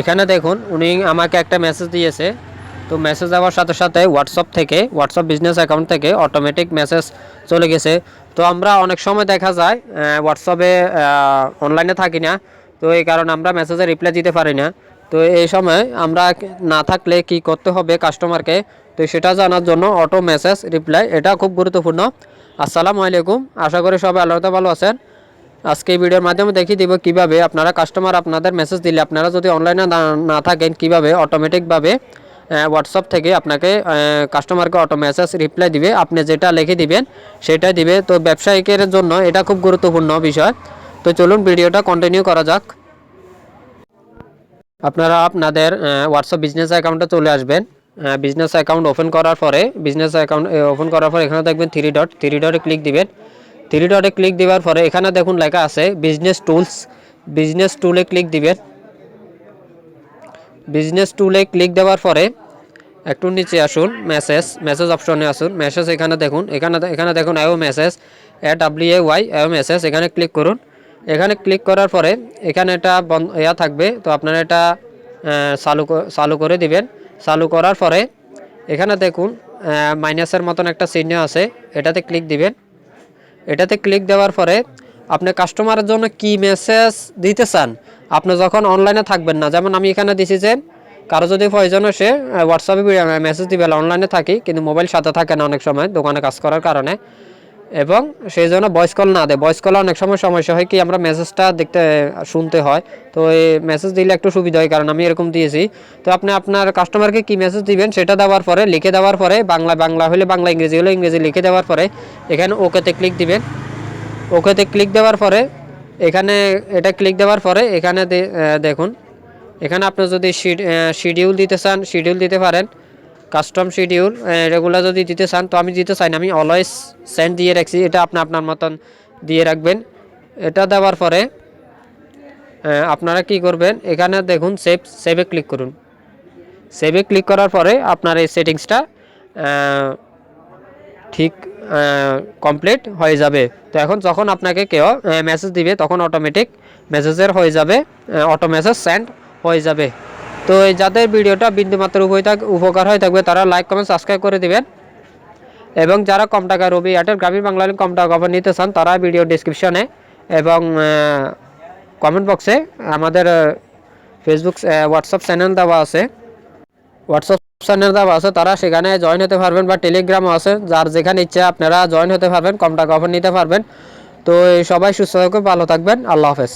এখানে দেখুন উনি আমাকে একটা মেসেজ দিয়েছে। তো মেসেজ দেওয়ার সাথে সাথে হোয়াটসঅ্যাপ বিজনেস অ্যাকাউন্ট থেকে অটোমেটিক মেসেজ চলে গেছে। তো আমরা অনেক সময় দেখা যায় হোয়াটসঅ্যাপে অনলাইনে থাকি না, তো এই কারণে আমরা মেসেজে রিপ্লাই দিতে পারি না। তো এই সময় আমরা না থাকলে কি করতে হবে কাস্টমারকে, তো সেটা জানার জন্য অটো মেসেজ রিপ্লাই এটা খুব গুরুত্বপূর্ণ। আসসালামু আলাইকুম, আশা করি সবাই আল্লাহতে ভালো আছেন। আজকে এই ভিডিওর মাধ্যমে দেখিয়ে দিব কিভাবে আপনারা কাস্টমার আপনাদের মেসেজ দিলে আপনারা যদি অনলাইনে না থাকেন কিভাবে অটোমেটিকভাবে হোয়াটসঅ্যাপ থেকে আপনাকে কাস্টমারকে অটো মেসেজ রিপ্লাই দিবে, আপনি যেটা লিখে দিবেন সেটাই দিবে। তো ব্যবসায়িকের জন্য এটা খুব গুরুত্বপূর্ণ বিষয়। তো চলুন ভিডিওটা কন্টিনিউ করা যাক। আপনারা আপনাদের হোয়াটসঅ্যাপ বিজনেস অ্যাকাউন্টে চলে আসবেন। বিজনেস অ্যাকাউন্ট ওপেন করার পরে এখানে দেখবেন থ্রি ডটে ক্লিক দিবেন। থ্রি ডটে ক্লিক দেওয়ার পরে এখানে দেখুন লেখা আছে বিজনেস টুলে ক্লিক দিবেন। বিজনেস টুলে ক্লিক দেওয়ার পরে একটু নিচে আসুন, মেসেজ অপশনে আসুন। মেসেজ এখানে দেখুন আইও মেসেজ AWAY আইও মেসেজ, এখানে ক্লিক করুন। এখানে ক্লিক করার পরে এখানে এটা থাকবে, তো আপনারা এটা চালু করে দিবেন। চালু করার পরে এখানে দেখুন মাইনাসের মতন একটা চিহ্ন আছে, এটাতে ক্লিক দিবেন। এটাতে ক্লিক দেওয়ার পরে আপনি কাস্টমারের জন্য কি মেসেজ দিতে চান, আপনি যখন অনলাইনে থাকবেন না, যেমন আমি এখানে দিছি যে কারো যদি প্রয়োজন সে হোয়াটসঅ্যাপে মেসেজ দিবে, অনলাইনে থাকি কিন্তু মোবাইল সাথে থাকে না অনেক সময় দোকানে কাজ করার কারণে, এবং সেই জন্য ভয়েস কল না দেয়। ভয়েস কল অনেক সময় সমস্যা হয় কি আমরা মেসেজটা দেখতে শুনতে হয়, তো এই মেসেজ দিলে একটু সুবিধা হয়, কারণ আমি এরকম দিয়েছি। তো আপনি আপনার কাস্টমারকে কি মেসেজ দিবেন সেটা দেওয়ার পরে লিখে দেওয়ার পরে বাংলা হলে বাংলা, ইংরেজি হলে ইংরেজি লিখে দেওয়ার পরে এখানে ওকেতে ক্লিক দিবেন। ওকেতে ক্লিক দেওয়ার পরে এখানে এটা ক্লিক দেওয়ার পরে এখানে দেখুন এখানে আপনি যদি শিডিউল দিতে চান শিডিউল দিতে পারেন। কাস্টম শিডিউল রেগুলার যদি দিতে চান, তো আমি দিতে চাই না, আমি অলওয়েজ সেন্ড দিয়ে রাখছি, এটা আপনি আপনার মতন দিয়ে রাখবেন। এটা দেওয়ার পরে আপনারা কি করবেন, এখানে দেখুন সেভে ক্লিক করুন। সেভে ক্লিক করার পরে আপনার এই সেটিংসটা ঠিক কমপ্লিট হয়ে যাবে। তো এখন যখন আপনাকে কেউ মেসেজ দিবে তখন অটোমেটিক মেসেজের হয়ে যাবে, অটো মেসেজ সেন্ড হয়ে যাবে। তো এই যাদের ভিডিওটা বিন্দুমাত্র উপকার হয়ে থাকবে তারা লাইক কমেন্ট সাবস্ক্রাইব করে দিবেন, এবং যারা কম টাকা রবি এয়ারটেল গ্রামীণ বাংলালিংক কম টাকা অফার নিতে চান তারা ভিডিও ডিসক্রিপশনে এবং কমেন্ট বক্সে আমাদের ফেসবুক হোয়াটসঅ্যাপ চ্যানেল দেওয়া আছে, তারা সেখানে জয়েন হতে পারবেন, বা টেলিগ্রামও আছে, যার যেখানে ইচ্ছা আপনারা জয়েন হতে পারবেন, কম টাকা অফার নিতে পারবেন। তো সবাই সুস্থ থাকবেন, ভালো থাকবেন, আল্লাহ হাফেজ।